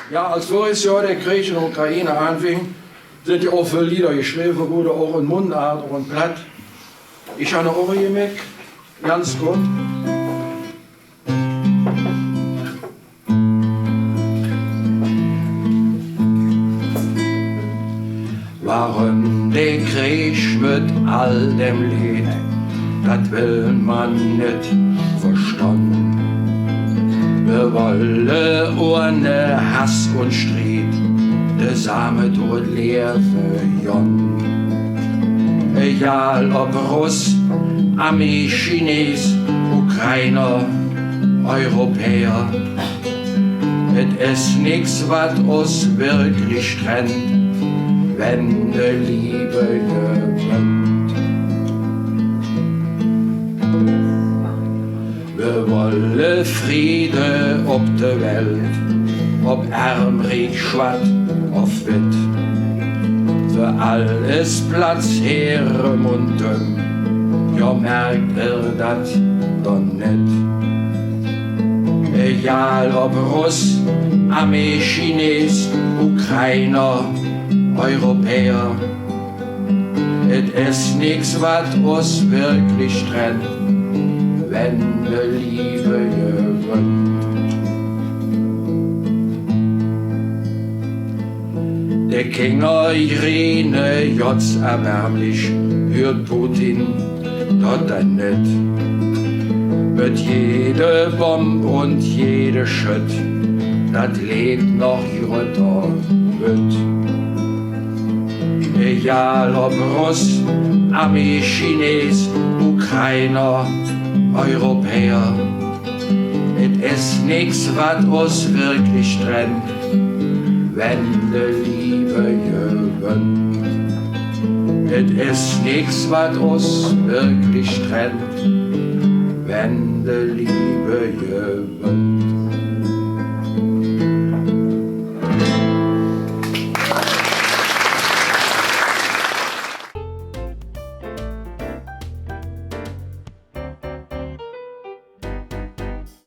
Ja, als voriges Jahr der Krieg in der Ukraine anfing, sind ja auch viele Lieder geschrieben worden, auch in Mundart, auch in Platt. Ich habe auch gemerkt, ganz gut. Warum der Krieg mit all dem Lied, das will man nicht verstehen. Wir wollen ohne Hass und Streit de Same dort leben, Jon. Egal ob Russ, Ami, Chines, Ukrainer, Europäer. Es ist nix, was uns wirklich trennt, wenn de Liebe gewinnt. Wir wollen Friede ob der Welt, ob arm, reich, schwarz, ob wit. Für alles Platz herem und dünn, ja merkt dat doch net. Egal ob Russ, Ami, Chines, Ukrainer, Europäer. Es ist nix, was uns wirklich trennt, wenn de Liebe gewinnt. Der Kinger Irene Jotz erbärmlich, hört Putin dort dann nicht. Mit jede Bomb und jede Schütt, dat lebt noch runter wird. Egal ob Russ, Ami, Chines, Ukrainer, Europäer. Es ist nix, was uns wirklich trennt, wenn de Liebe gewinnt. Es ist nix, was uns wirklich trennt, wenn de Liebe gewinnt.